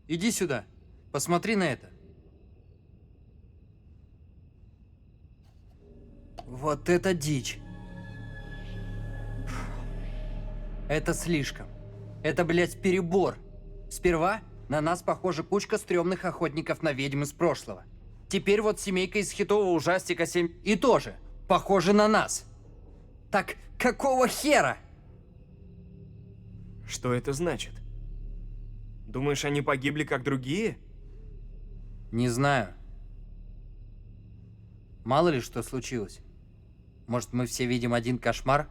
иди сюда. Посмотри на это. Вот это дичь. Это слишком. Это, блядь, перебор. Сперва на нас, похоже, кучка стрёмных охотников на ведьм из прошлого. Теперь вот семейка из хитового ужастика 7 и тоже похожи на нас. Так какого хера? Что это значит? Думаешь, они погибли как другие? Не знаю. Мало ли что случилось. Может, мы все видим один кошмар?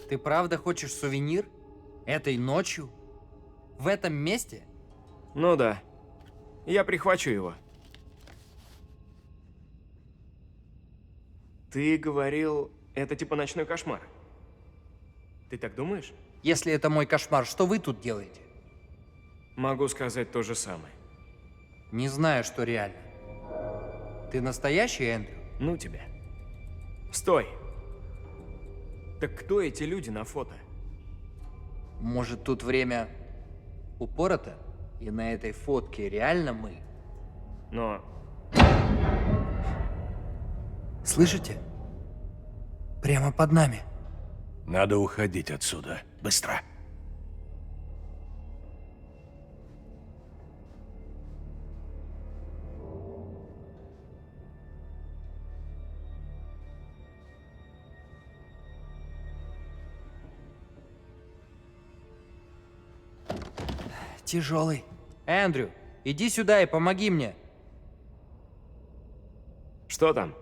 Ты правда хочешь сувенир? Этой ночью? В этом месте? Ну да. Я прихвачу его. Ты говорил, это типа ночной кошмар. Ты так думаешь? Если это мой кошмар, что вы тут делаете? Могу сказать то же самое. Не знаю, что реально. Ты настоящий, Эндрю? Ну тебя. Стой! Так кто эти люди на фото? Может, тут время упорото? И на этой фотке реально мы? Но... Слышите? Прямо под нами. Надо уходить отсюда. Быстро. Тяжелый. Эндрю, иди сюда и помоги мне. Что там?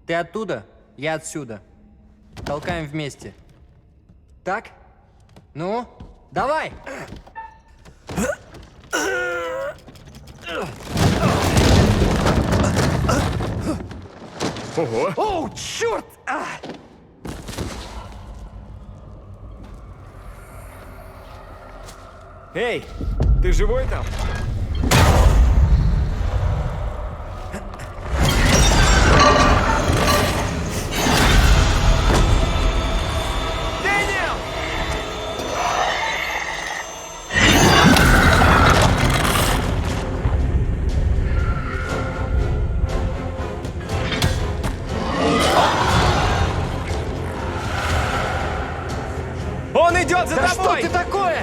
Ты оттуда, я отсюда. Толкаем вместе. Так? Ну, давай! Ого! Оу, черт! Эй, ты живой там? Дэниел! Он идет за Да тобой! что ты такое?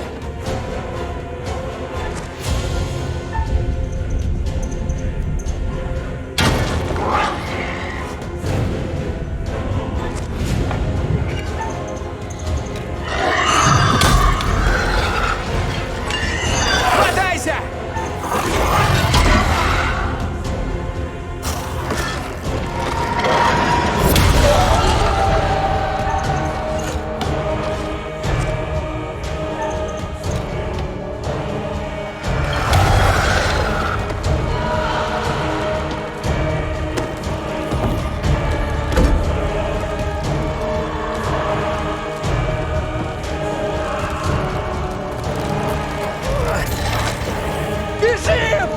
Хватайся! Бежим!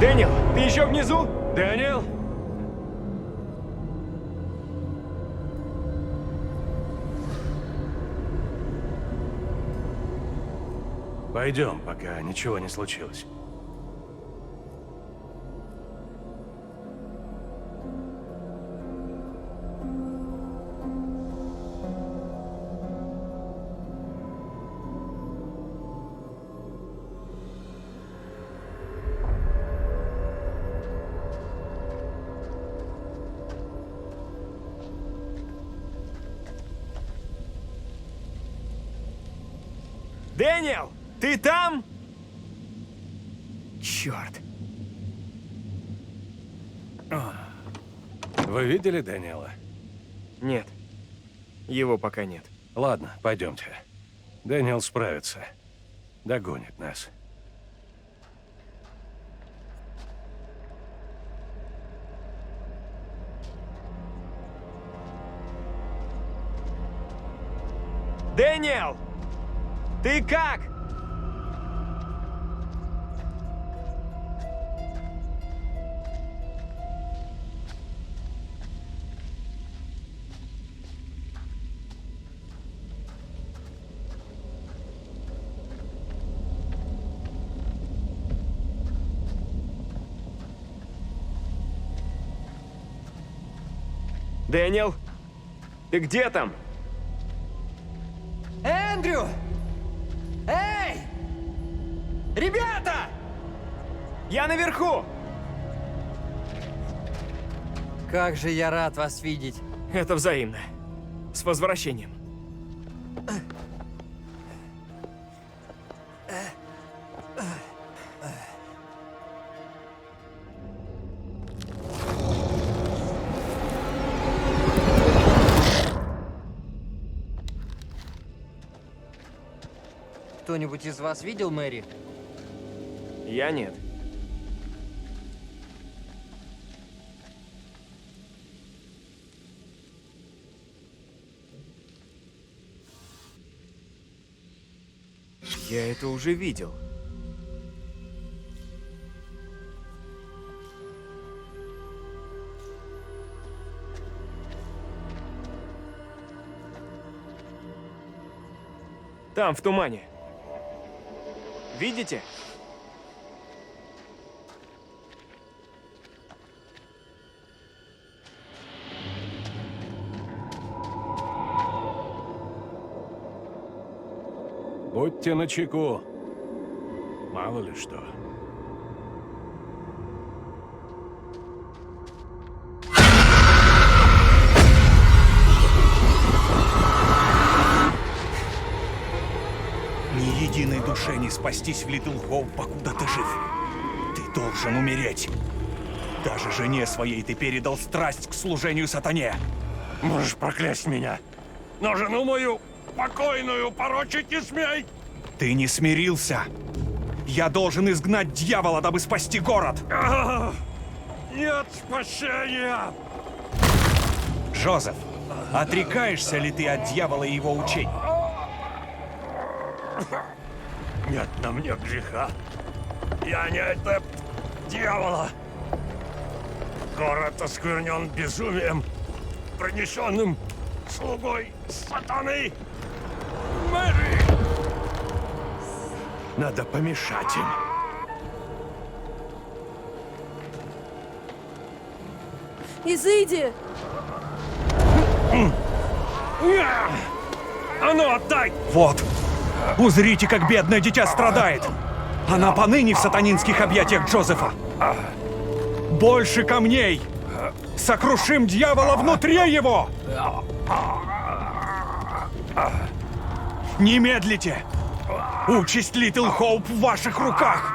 Дэниел, ты еще внизу? Дэниел? Пойдем, пока ничего не случилось. Дэниел, ты там? Черт. Вы видели Дэниела? Нет, его пока нет. Ладно, пойдемте. Дэниел справится. Догонит нас. Дэниел! Ты как? Дэниел, ты где там? Эндрю! Эй! Ребята! Я наверху! Как же я рад вас видеть. Это взаимно. С возвращением. Кто-нибудь из вас видел Мэри? Я нет. Я это уже видел. Там, в тумане. Видите? Будьте начеку. Мало ли что. Ни единой душе не спастись в Литл Хоуп, покуда ты жив. Ты должен умереть. Даже жене своей ты передал страсть к служению сатане. Можешь проклясть меня, но жену мою покойную порочить не смей! Ты не смирился. Я должен изгнать дьявола, дабы спасти город. Нет спасения! Джозеф, отрекаешься ли ты от дьявола и его учений? Нет на мне греха. Я не адепт дьявола. Город осквернен безумием, принесенным слугой сатаны. Мэри! Надо помешать им. Изыди! А ну, отдай! Вот. Узрите, как бедное дитя страдает. Она поныне в сатанинских объятиях Джозефа. Больше камней! Сокрушим дьявола внутри его! Не медлите! Участь Литл Хоуп в ваших руках!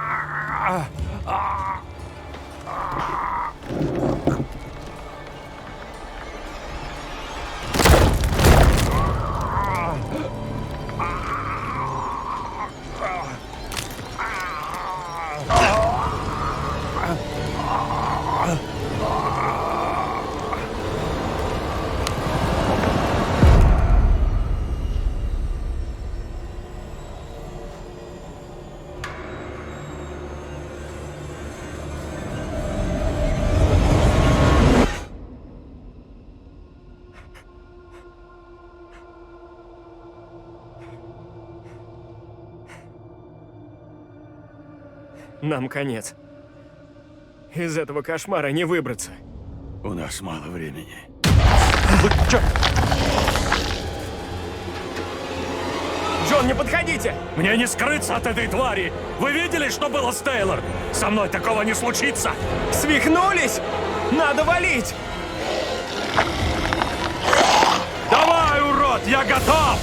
Нам конец. Из этого кошмара не выбраться. У нас мало времени. Вы чё? Джон, не подходите! Мне не скрыться от этой твари! Вы видели, что было с Тейлор? Со мной такого не случится! Свихнулись? Надо валить! Давай, урод, я готов!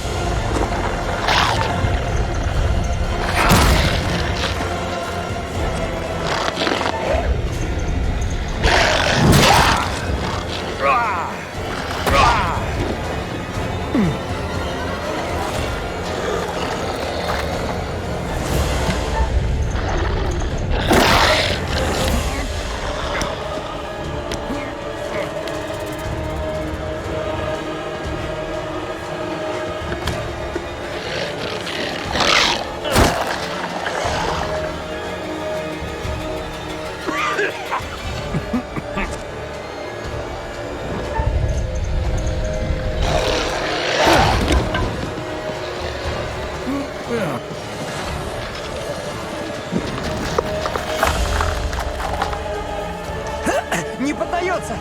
Не поддается!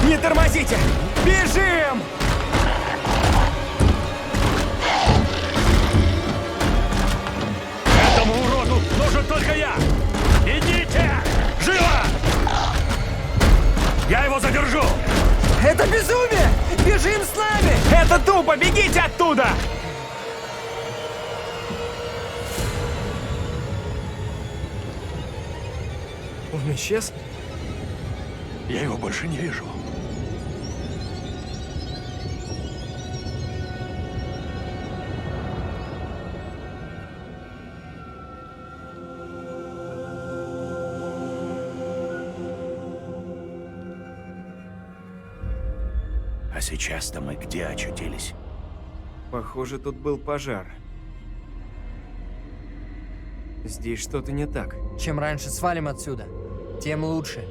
Не тормозите! Бежим! Этому уроду нужен только я! Идите! Живо! Я его задержу! Это безумие! Бежим с нами! Это тупо! Бегите оттуда! Он исчез? Я его больше не вижу. А сейчас-то мы где очутились? Похоже, тут был пожар. Здесь что-то не так. Чем раньше свалим отсюда, тем лучше.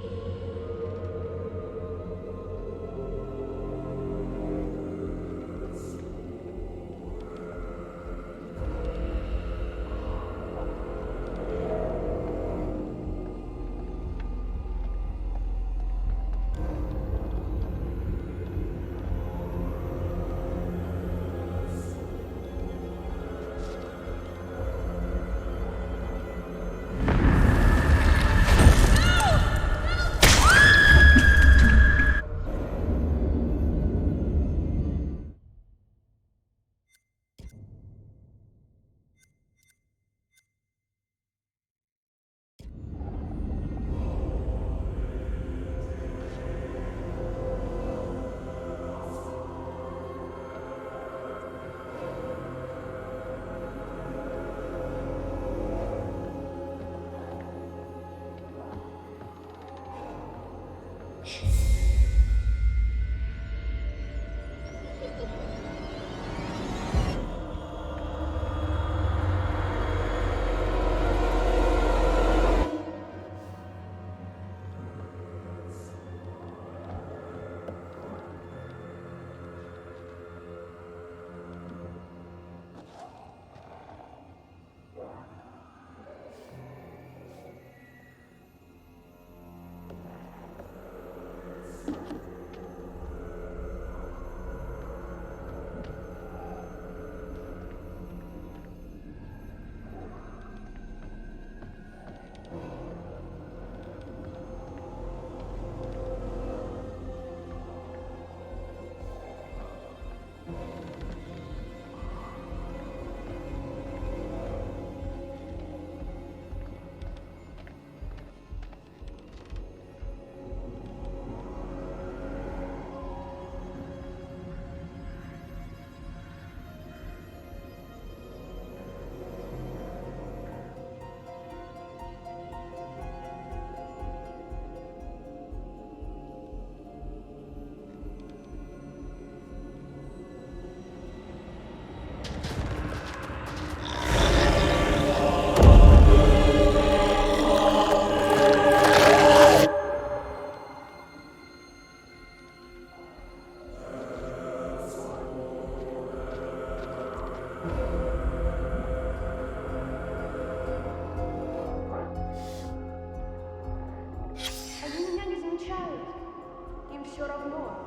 все равно.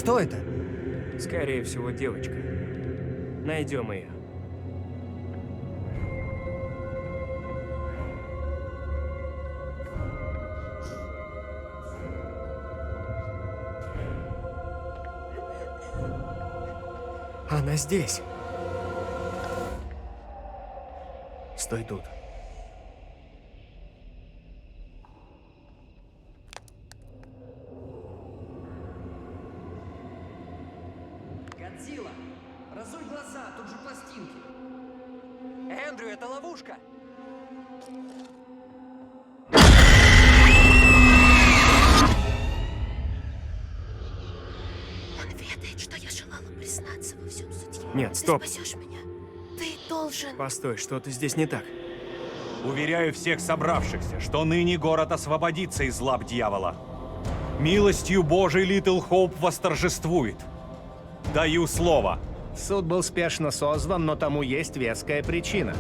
Что это? Скорее всего, девочка. Найдем ее. Она здесь. Стой тут. Годзилла! Разуй глаза, тут же пластинки. Эндрю, это ловушка! Он ведает, что я желала признаться во всем судье. Нет, стоп. Ты спасешь меня. Ты должен. Постой, что-то здесь не так. Уверяю всех собравшихся, что ныне город освободится из лап дьявола. Милостью Божией Литл Хоуп восторжествует. Даю слово. Суд был спешно созван, но тому есть веская причина.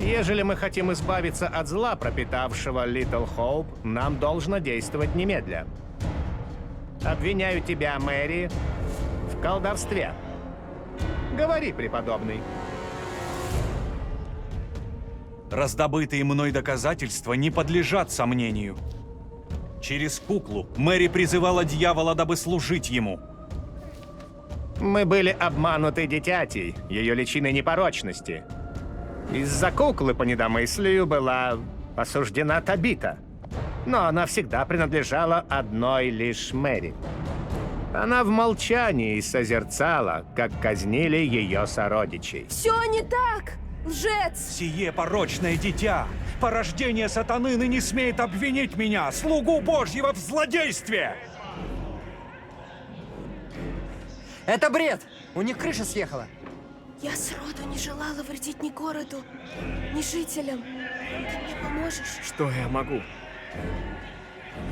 Ежели мы хотим избавиться от зла, пропитавшего Литл Хоуп, нам должно действовать немедля. Обвиняю тебя, Мэри, в колдовстве. Говори, преподобный. Раздобытые мной доказательства не подлежат сомнению. Через куклу Мэри призывала дьявола, дабы служить ему. Мы были обмануты дитятей, ее личиной непорочности. Из-за куклы, по недомыслию, была осуждена Табита. Но она всегда принадлежала одной лишь Мэри. Она в молчании созерцала, как казнили ее сородичей. Все не так! Лжец! Сие порочное дитя, порождение сатаны, ныне смеет обвинить меня, слугу Божьего, в злодействе! Это бред! У них крыша съехала. Я сроду не желала вредить ни городу, ни жителям. Ты мне поможешь? Что я могу?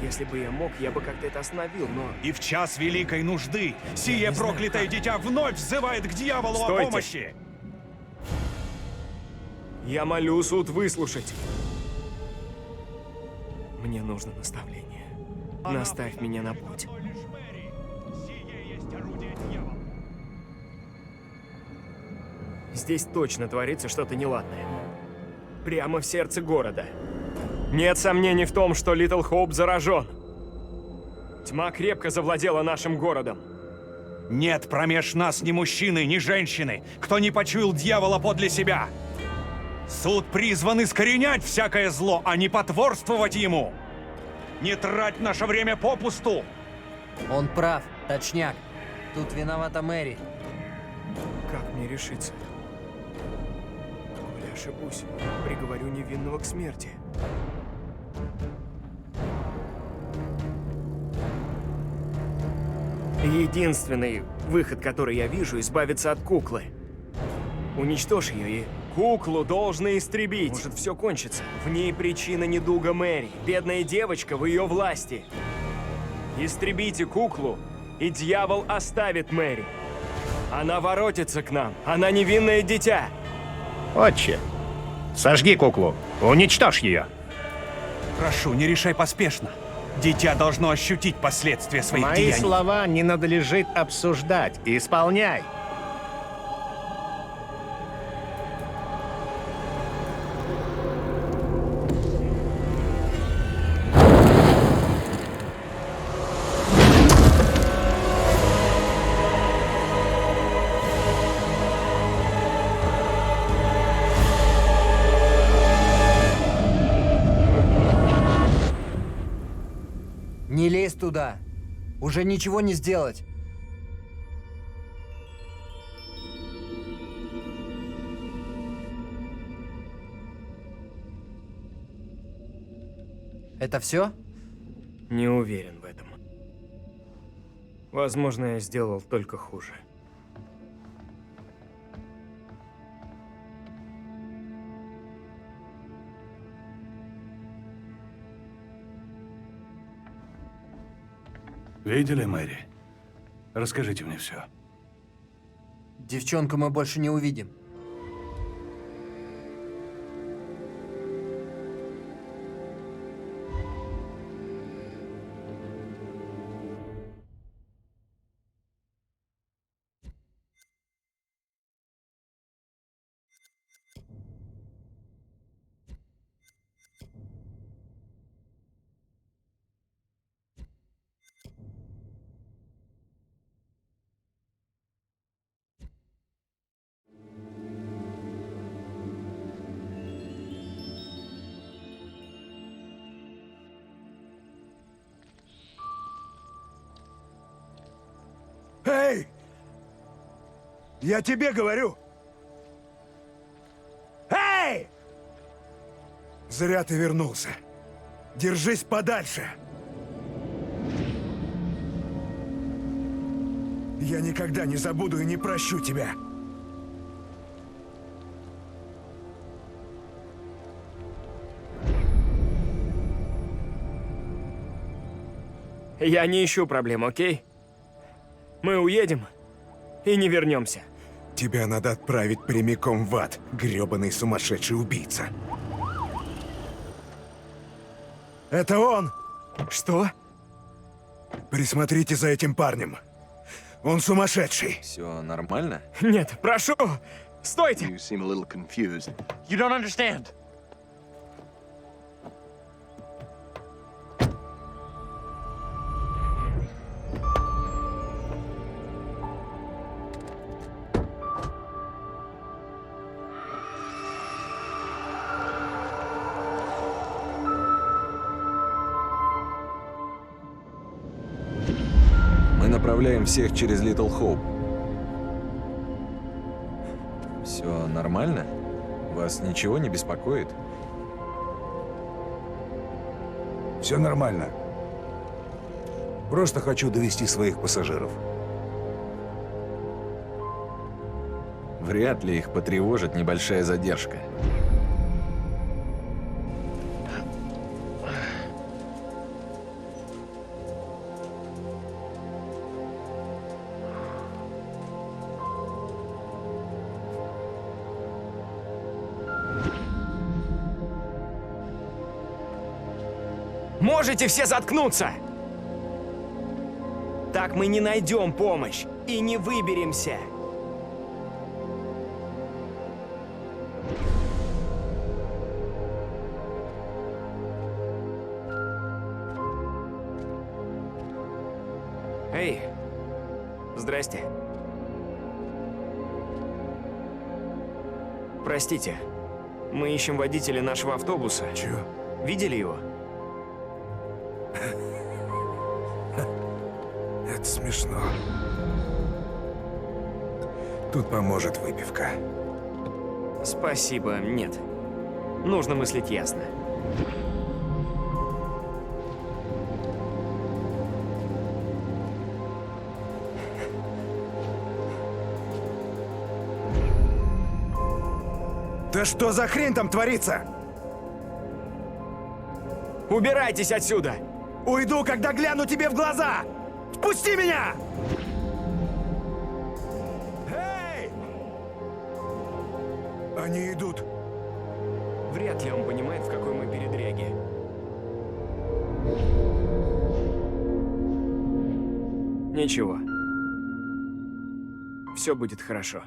Если бы я мог, я бы как-то это остановил, но... И в час великой нужды сие проклятое дитя вновь взывает к дьяволу Стойте. о помощи! Я молю суд выслушать. Мне нужно наставление. Наставь меня на путь. Здесь точно творится что-то неладное. Прямо в сердце города. Нет сомнений в том, что Литл Хоуп заражен. Тьма крепко завладела нашим городом. Нет промеж нас ни мужчины, ни женщины, кто не почуял дьявола подле себя. Суд призван искоренять всякое зло, а не потворствовать ему. Не трать наше время попусту! Он прав, точняк. Тут виновата Мэри. Как мне решиться? Коли ошибусь, приговорю невинного к смерти. Единственный выход, который я вижу, избавиться от куклы. Уничтожь ее и... Куклу должны истребить. Может, все кончится. В ней причина недуга Мэри. Бедная девочка в ее власти. Истребите куклу, и дьявол оставит Мэри. Она воротится к нам. Она невинное дитя. Отче, сожги куклу, уничтожь ее. Прошу, не решай поспешно. Дитя должно ощутить последствия своих Мои деяний. слова не надлежит обсуждать. Исполняй. Не лезь туда. Уже ничего не сделать. Это все? Не уверен в этом. Возможно, я сделал только хуже. Видели Мэри? Расскажите мне все. Девчонку мы больше не увидим. Эй! Я тебе говорю! Эй! Зря ты вернулся. Держись подальше. Я никогда не забуду и не прощу тебя. Я не ищу проблем, окей? Мы уедем и не вернемся. Тебя надо отправить прямиком в ад, грёбаный сумасшедший убийца. Это он! Что? Присмотрите за этим парнем. Он сумасшедший. Все нормально? Нет, прошу! Стойте! You seem a little confused. You don't understand. Мы направляем всех через Литл Хоуп. Все нормально? Вас ничего не беспокоит? Все нормально. Просто хочу довести своих пассажиров. Вряд ли их потревожит небольшая задержка. Можете все заткнуться? Так мы не найдем помощь и не выберемся. Эй, здрасте. Простите, мы ищем водителя нашего автобуса. Чё? Видели его? Это смешно. Тут поможет выпивка. Спасибо, нет. Нужно мыслить ясно. Да что за хрень там творится? Убирайтесь отсюда! Уйду, когда гляну тебе в глаза! Впусти меня! Эй! Они идут. Вряд ли он понимает, в какой мы передряге. Ничего. Все будет хорошо.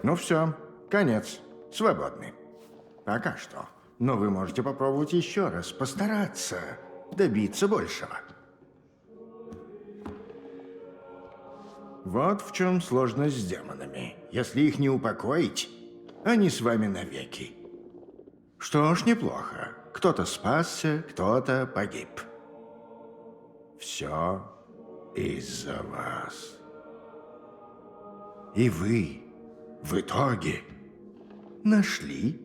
Ну все, конец. Свободны. Пока что. Но вы можете попробовать еще раз, постараться добиться большего. Вот в чем сложность с демонами. Если их не упокоить, они с вами навеки. Что ж, неплохо. Кто-то спасся, кто-то погиб. Все из-за вас. И вы в итоге нашли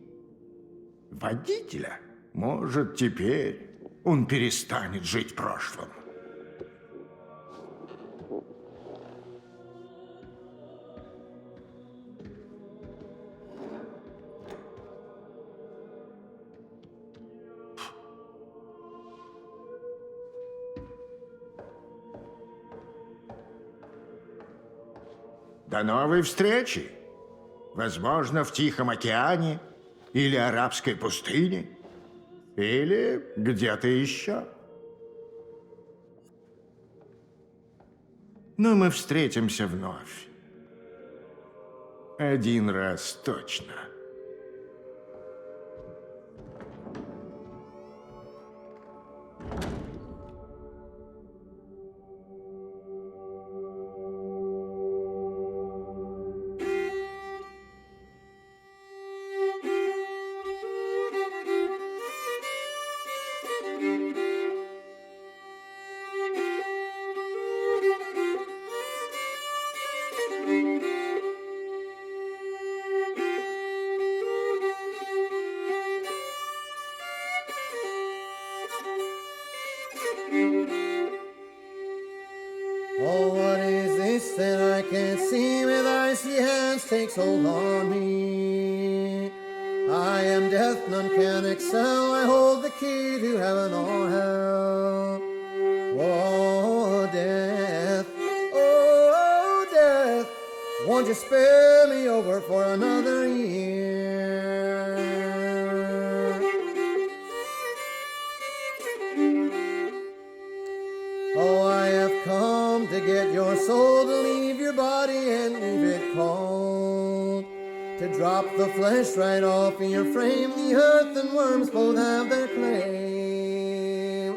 водителя. Может, теперь он перестанет жить прошлым. До новой встречи! Возможно, в Тихом океане или Арабской пустыне, или где-то еще. Но мы встретимся вновь. Один раз точно. Oh, what is this that I can't see with icy hands takes hold on me? I am death, none can excel. I hold the key to heaven or hell. Oh, death, oh, death, won't you spare me over for another year? Oh, I have come to get your soul, to leave your body and leave it cold, to drop the flesh right off in your frame. The earth and worms both have their claim.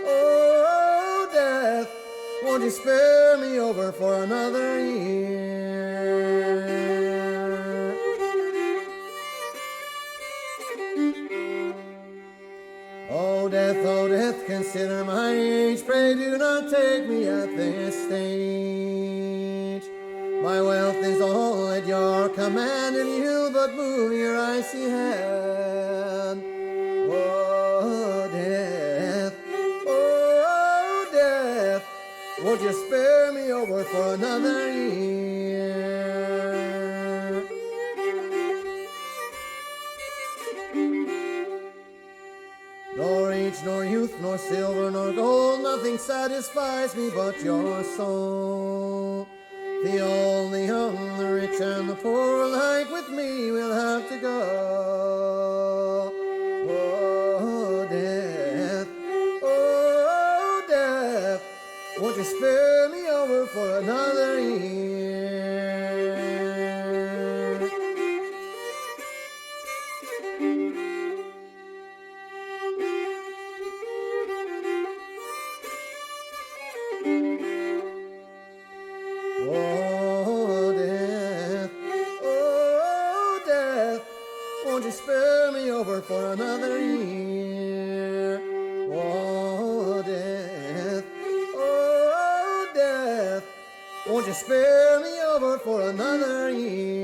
Oh, death, won't you spare me over for another year? Oh, death, consider my age. Pray do not take me at this stage. My wealth is all at your command, and you but move your icy hand. Oh, death, won't you spare me over for another year? Nor age, nor youth, nor silver, nor gold, nothing satisfies me but your soul. The old, the young, the rich, and the poor alike with me will have to go. Oh, death, won't you spare me over for another year? Oh, death, won't you spare me over for another year? Oh, death, won't you spare me over for another year?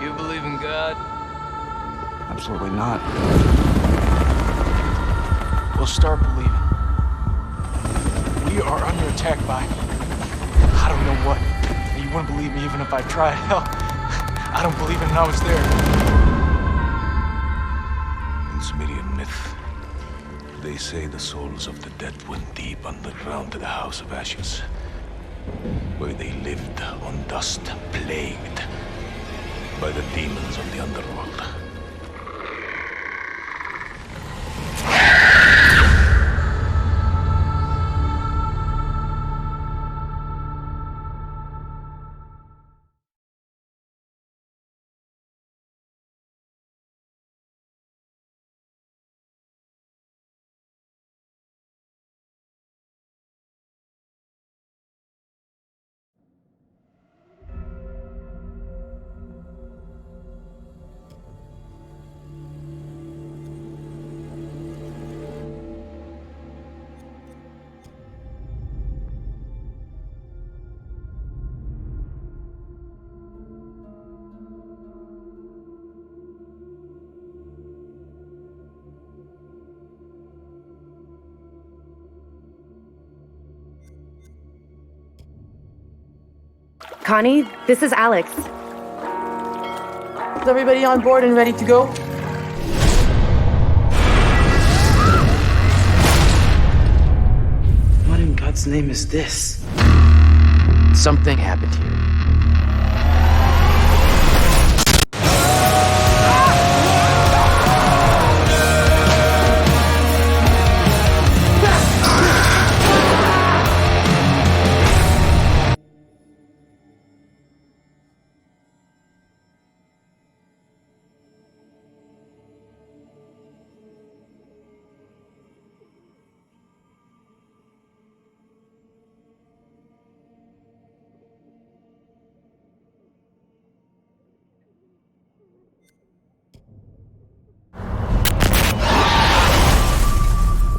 You believe in God? Absolutely not. We'll start believing. We are under attack by... I don't know what. You wouldn't believe me even if I tried. Hell, I don't believe it and I was there. In Sumerian myth, they say the souls of the dead went deep underground to the House of Ashes, where they lived on dust, plagued. by the demons of the underworld. Connie, this is Alex. Is everybody on board and ready to go? What in God's name is this? Something happened here.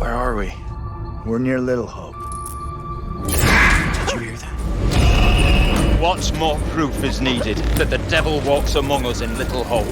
Where are we? We're near Little Hope. Did you hear that? What more proof is needed that the devil walks among us in Little Hope?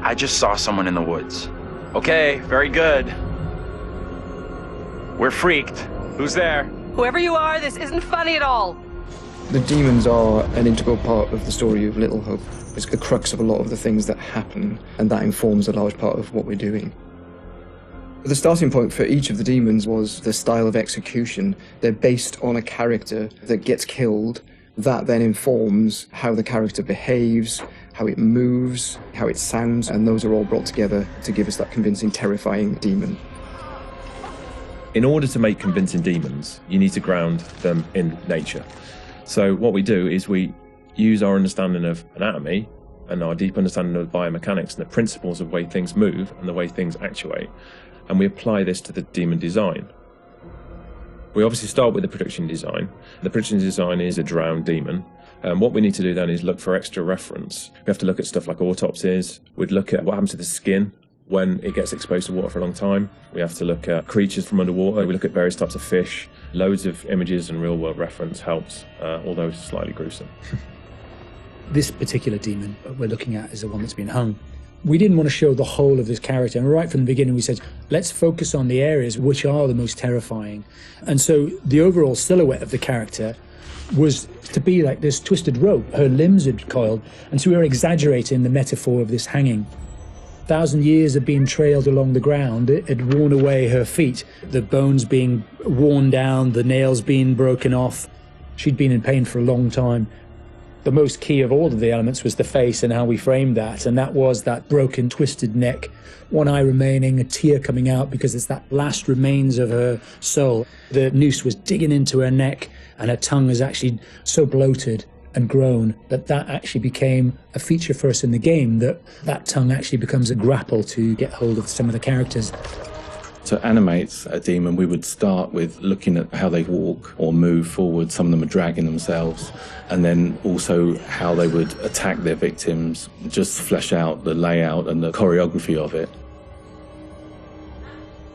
I just saw someone in the woods. Okay, very good. We're freaked. Who's there? Whoever you are, this isn't funny at all. The demons are an integral part of the story of Little Hope. It's the crux of a lot of the things that happen, and that informs a large part of what we're doing. The starting point for each of the demons was the style of execution. They're based on a character that gets killed. That then informs how the character behaves, how it moves, how it sounds, and those are all brought together to give us that convincing, terrifying demon. In order to make convincing demons, you need to ground them in nature. So what we do is we use our understanding of anatomy and our deep understanding of biomechanics and the principles of the way things move and the way things actuate, and we apply this to the demon design. We obviously start with the production design. The production design is a drowned demon. What we need to do then is look for extra reference. We have to look at stuff like autopsies. We'd look at what happens to the skin when it gets exposed to water for a long time. We have to look at creatures from underwater. We look at various types of fish. Loads of images and real-world reference helps, although it's slightly gruesome. This particular demon we're looking at is the one that's been hung. We didn't want to show the whole of this character, and right from the beginning we said, let's focus on the areas which are the most terrifying. And so the overall silhouette of the character was to be like this twisted rope. Her limbs had coiled, and so we were exaggerating the metaphor of this hanging. 1,000 years of being trailed along the ground, it had worn away her feet, the bones being worn down, the nails being broken off. She'd been in pain for a long time. The most key of all of the elements was the face and how we framed that, and that was that broken, twisted neck, one eye remaining, a tear coming out because it's that last remains of her soul. The noose was digging into her neck, and her tongue is actually so bloated and grown that actually became a feature for us in the game, that tongue actually becomes a grapple to get hold of some of the characters. To animate a demon, we would start with looking at how they walk or move forward. Some of them are dragging themselves, and then also how they would attack their victims, just flesh out the layout and the choreography of it.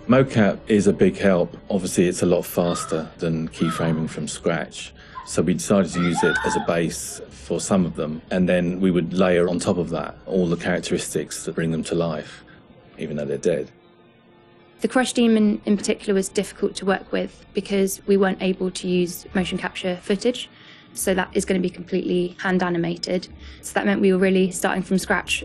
Mocap is a big help. Obviously, it's a lot faster than keyframing from scratch. So we decided to use it as a base for some of them, and then we would layer on top of that all the characteristics that bring them to life, even though they're dead. The Crush Demon in particular was difficult to work with because we weren't able to use motion capture footage, so that is going to be completely hand animated. So that meant we were really starting from scratch.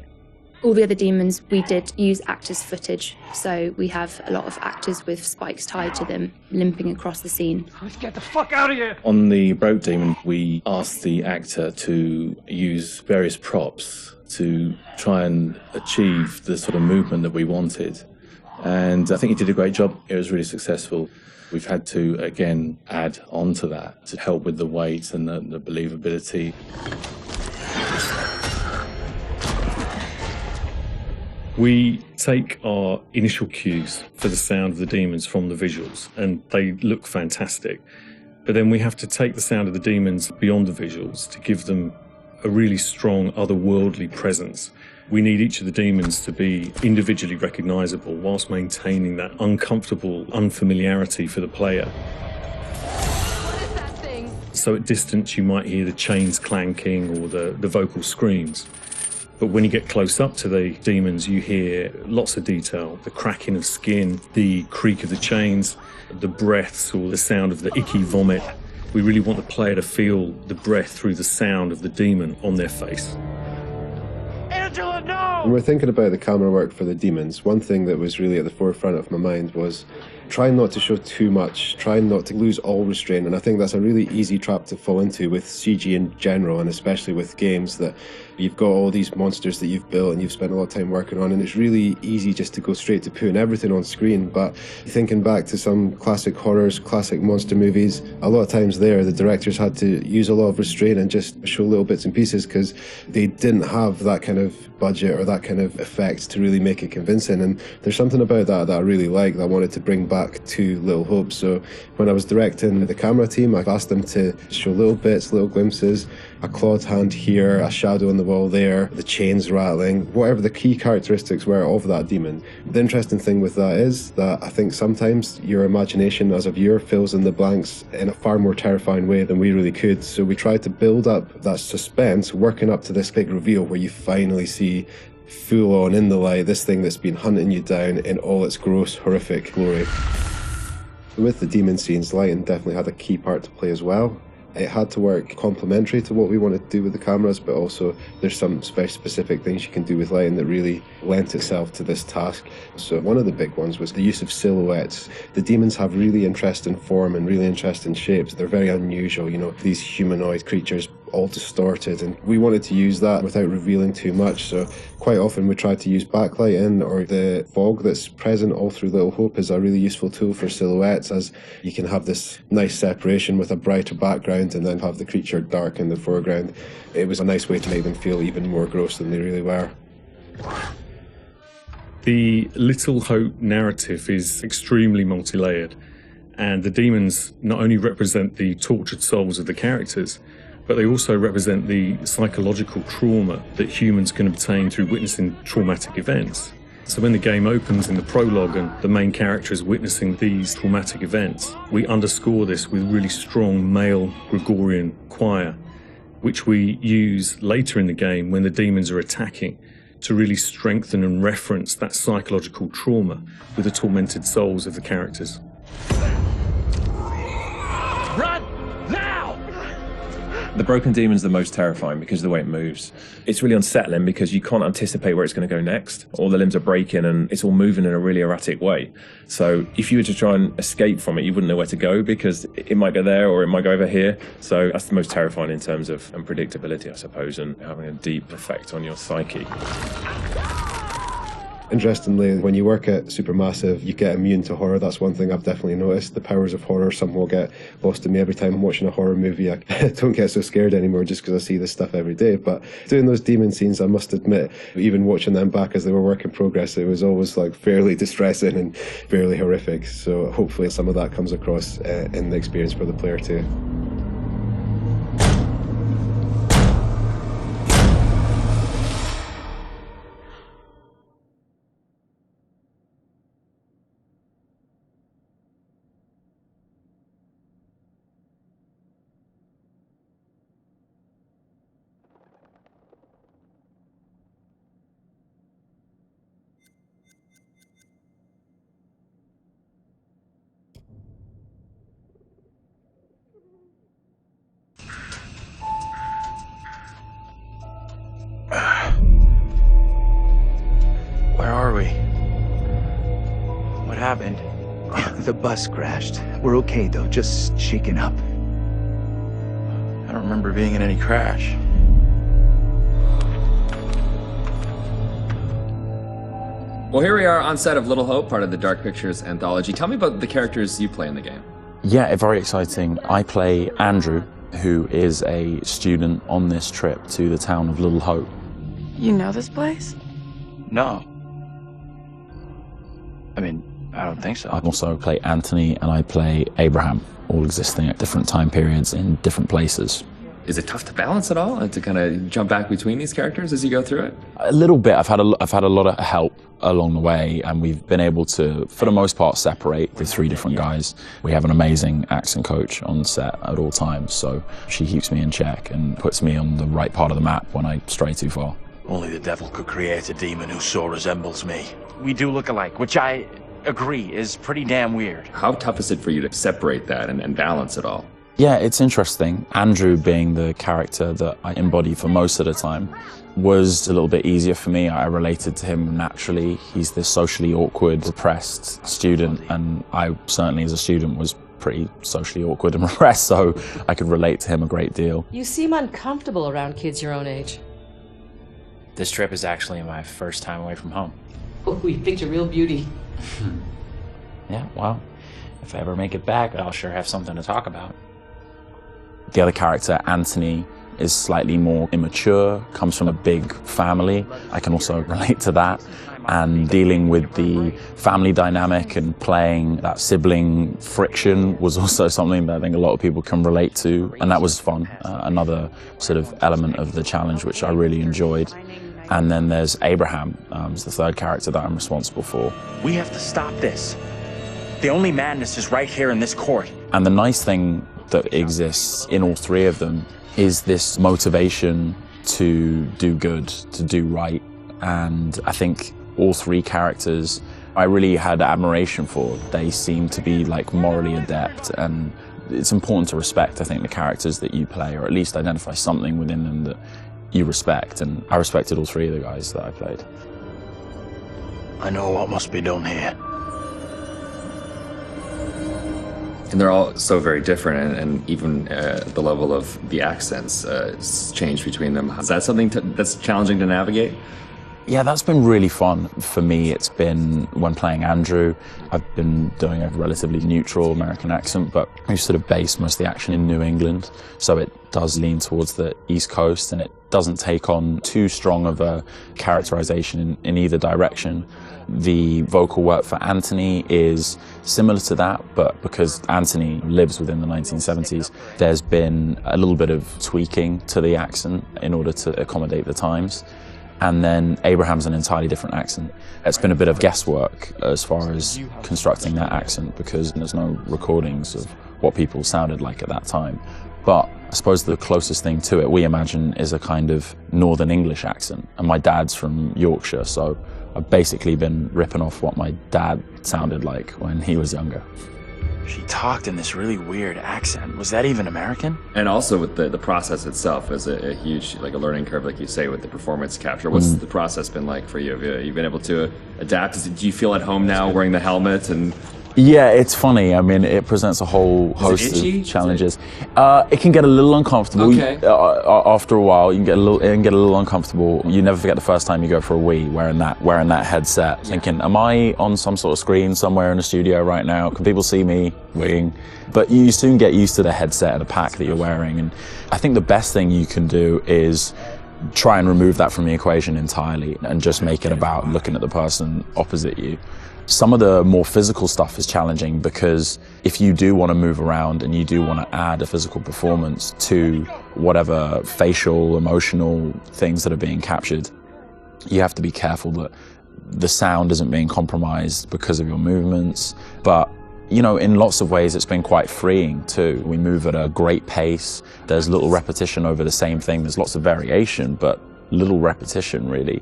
All the other demons, we did use actors' footage, so we have a lot of actors with spikes tied to them, limping across the scene. Let's get the fuck out of here! On the Broke Demon, we asked the actor to use various props to try and achieve the sort of movement that we wanted. And I think he did a great job. It was really successful. We've had to, again, add on to that to help with the weight and the believability. We take our initial cues for the sound of the demons from the visuals, and they look fantastic. But then we have to take the sound of the demons beyond the visuals to give them a really strong otherworldly presence. We need each of the demons to be individually recognizable whilst maintaining that uncomfortable unfamiliarity for the player. What is that thing? So at distance you might hear the chains clanking or the vocal screams. But when you get close up to the demons, you hear lots of detail, the cracking of skin, the creak of the chains, the breaths or the sound of the icky vomit. We really want the player to feel the breath through the sound of the demon on their face. Angela, no! When we're thinking about the camera work for the demons, one thing that was really at the forefront of my mind was trying not to show too much, trying not to lose all restraint, and I think that's a really easy trap to fall into with CG in general, and especially with games that you've got all these monsters that you've built and you've spent a lot of time working on, and it's really easy just to go straight to putting everything on screen. But thinking back to some classic horrors, classic monster movies, a lot of times there the directors had to use a lot of restraint and just show little bits and pieces because they didn't have that kind of budget or that kind of effect to really make it convincing. And there's something about that I really like, that I wanted to bring back to Little Hope. So when I was directing the camera team, I asked them to show little bits, little glimpses, a clawed hand here, a shadow on the wall there, the chains rattling, whatever the key characteristics were of that demon. The interesting thing with that is that I think sometimes your imagination as a viewer fills in the blanks in a far more terrifying way than we really could. So we tried to build up that suspense, working up to this big reveal where you finally see full on in the light, this thing that's been hunting you down in all its gross, horrific glory. With the demon scenes, lighting definitely had a key part to play as well. It had to work complementary to what we wanted to do with the cameras, but also there's some specific things you can do with lighting that really lent itself to this task. So one of the big ones was the use of silhouettes. The demons have really interesting form and really interesting shapes. They're very unusual, you know, these humanoid creatures all distorted, and we wanted to use that without revealing too much. So quite often we tried to use backlighting, or the fog that's present all through Little Hope is a really useful tool for silhouettes, as you can have this nice separation with a brighter background and then have the creature dark in the foreground. It was a nice way to make them feel even more gross than they really were. The Little Hope narrative is extremely multi-layered, and the demons not only represent the tortured souls of the characters, but they also represent the psychological trauma that humans can obtain through witnessing traumatic events. So when the game opens in the prologue and the main character is witnessing these traumatic events, we underscore this with really strong male Gregorian choir, which we use later in the game when the demons are attacking, to really strengthen and reference that psychological trauma with the tormented souls of the characters. Run! Now! The broken demon's the most terrifying because of the way it moves. It's really unsettling because you can't anticipate where it's going to go next. All the limbs are breaking and it's all moving in a really erratic way. So if you were to try and escape from it, you wouldn't know where to go because it might go there or it might go over here. So that's the most terrifying in terms of unpredictability, I suppose, and having a deep effect on your psyche. Interestingly, when you work at Supermassive, you get immune to horror. That's one thing I've definitely noticed. The powers of horror somehow get lost in me every time I'm watching a horror movie. I don't get so scared anymore just because I see this stuff every day. But doing those demon scenes, I must admit, even watching them back as they were work in progress, it was always like fairly distressing and fairly horrific. So hopefully some of that comes across in the experience for the player too. Where are we? What happened? The bus crashed. We're okay though, just shaken up. I don't remember being in any crash. Well, here we are on set of Little Hope, part of the Dark Pictures Anthology. Tell me about the characters you play in the game. Yeah, very exciting. I play Andrew, who is a student on this trip to the town of Little Hope. You know this place? No. I mean, I don't think so. I also play Anthony and I play Abraham, all existing at different time periods in different places. Is it tough to balance it all and to kind of jump back between these characters as you go through it? A little bit. I've had a lot of help along the way, and we've been able to, for the most part, separate the three different guys. We have an amazing accent coach on set at all times, so she keeps me in check and puts me on the right part of the map when I stray too far. Only the devil could create a demon who so resembles me. We do look alike, which I agree is pretty damn weird. How tough is it for you to separate that and balance it all? Yeah, it's interesting. Andrew, being the character that I embody for most of the time, was a little bit easier for me. I related to him naturally. He's this socially awkward, depressed student, and I certainly as a student was pretty socially awkward and repressed, so I could relate to him a great deal. You seem uncomfortable around kids your own age. This trip is actually my first time away from home. Oh, you picked a real beauty. Yeah, well, if I ever make it back, I'll sure have something to talk about. The other character, Anthony, is slightly more immature, comes from a big family. I can also relate to that. And dealing with the family dynamic and playing that sibling friction was also something that I think a lot of people can relate to. And that was fun. Another sort of element of the challenge, which I really enjoyed. And then there's Abraham, is the third character that I'm responsible for. We have to stop this. The only madness is right here in this court. And the nice thing that exists in all three of them is this motivation to do good, to do right, And I think all three characters I really had admiration for. They seem to be like morally adept, and it's important to respect, I think, the characters that you play, or at least identify something within them that you respect. And I respected all three of the guys that I played. I know what must be done here. And they're all so very different, and even the level of the accents changed between them. Is that something that's challenging to navigate? Yeah, that's been really fun for me. It's been when playing Andrew, I've been doing a relatively neutral American accent, but we've sort of based most of the action in New England, so it does lean towards the East Coast, and it doesn't take on too strong of a characterization in either direction. The vocal work for Anthony is similar to that, but because Anthony lives within the 1970s, there's been a little bit of tweaking to the accent in order to accommodate the times. And then Abraham's an entirely different accent. It's been a bit of guesswork as far as constructing that accent because there's no recordings of what people sounded like at that time. But I suppose the closest thing to it, we imagine, is a kind of Northern English accent. And my dad's from Yorkshire, so I've basically been ripping off what my dad sounded like when he was younger. She talked in this really weird accent. Was that even American? And also with the process itself is a huge, like a learning curve, like you say, with the performance capture. What's the process been like for you? Have you been able to adapt? Do you feel at home now wearing the helmet? And yeah, it's funny. I mean, it presents a whole host of challenges. It can get a little uncomfortable. Okay. After a while, it can get a little uncomfortable. You never forget the first time you go for a wee wearing that headset, thinking, am I on some sort of screen somewhere in the studio right now? Can people see me weeing? But you soon get used to the headset and the pack that you're wearing. And I think the best thing you can do is try and remove that from the equation entirely and just make it about looking at the person opposite you. Some of the more physical stuff is challenging because if you do want to move around and you do want to add a physical performance to whatever facial, emotional things that are being captured, you have to be careful that the sound isn't being compromised because of your movements. But, you know, in lots of ways, it's been quite freeing too. We move at a great pace. There's little repetition over the same thing. There's lots of variation, but little repetition really.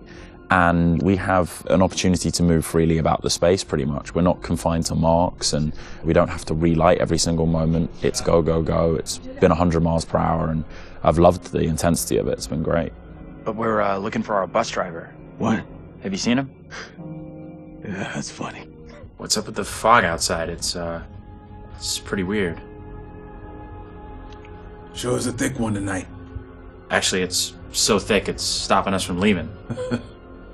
And we have an opportunity to move freely about the space pretty much. We're not confined to marks and we don't have to relight every single moment. It's go, go, go. It's been 100 miles per hour and I've loved the intensity of it. It's been great. But we're looking for our bus driver. What? Have you seen him? Yeah, that's funny. What's up with the fog outside? It's pretty weird. Sure is a thick one tonight. Actually, it's so thick it's stopping us from leaving.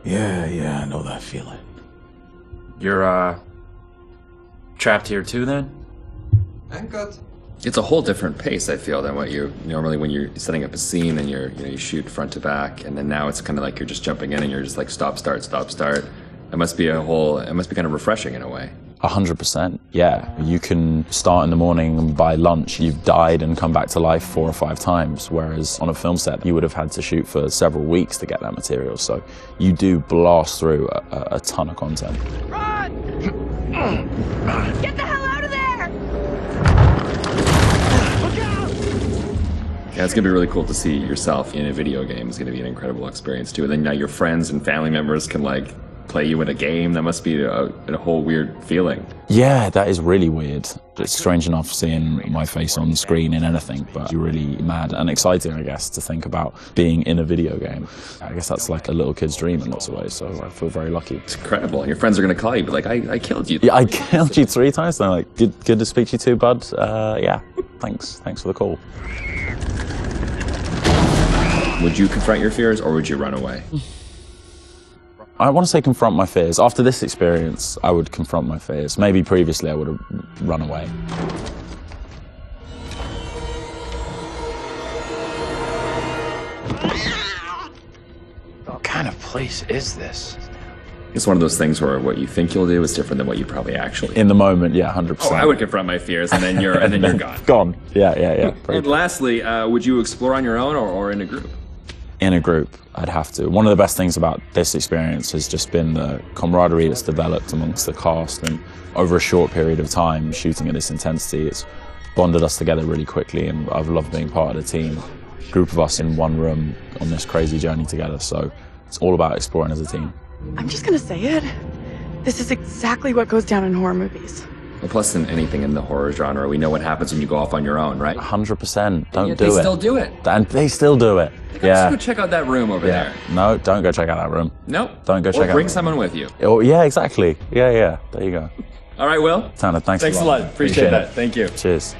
Yeah, I know that feeling. You're, trapped here too, then? it's a whole different pace, I feel, than what you normally when you're setting up a scene and you shoot front to back, and then now it's kind of like you're just jumping in and you're just like stop, start, stop, start. It must be kind of refreshing in a way. 100%, yeah. You can start in the morning and by lunch you've died and come back to life 4 or 5 times, whereas on a film set you would have had to shoot for several weeks to get that material. So you do blast through a ton of content. Run! Get the hell out of there! Look out! Yeah, it's gonna be really cool to see yourself in a video game. It's gonna be an incredible experience too. And then now your friends and family members can like play you in a game. That must be a whole weird feeling. Yeah, that is really weird. It's strange enough seeing my face on screen in anything, but you're really mad and exciting, I guess, to think about being in a video game. I guess that's like a little kid's dream in lots of ways, so I feel very lucky. It's incredible. Your friends are going to call you, but like, I killed you. Yeah, I killed you 3 times. And I'm like, good to speak to you too, bud. Yeah, thanks for the call. Would you confront your fears or would you run away? I want to say confront my fears. After this experience, I would confront my fears. Maybe previously I would have run away. What kind of place is this? It's one of those things where what you think you'll do is different than what you probably actually in the moment, yeah, 100%. Oh, I would confront my fears and then you're gone. Gone. Yeah. And lastly, would you explore on your own or in a group? In a group, I'd have to. One of the best things about this experience has just been the camaraderie that's developed amongst the cast, and over a short period of time, shooting at this intensity, it's bonded us together really quickly, and I've loved being part of the team. A group of us in one room on this crazy journey together, so It's all about exploring as a team. I'm just gonna say it. This is exactly what goes down in horror movies. Well, plus than anything in the horror genre, we know what happens when you go off on your own, right? 100%. Don't do it. They still do it. And they still do it. Let's go check out that room over there. No, don't go check out that room. Nope. Don't go check out. Or bring someone with you. Oh, yeah, exactly. Yeah. There you go. All right, Will. Tanner, thanks a lot. Appreciate that. Thank you. Cheers.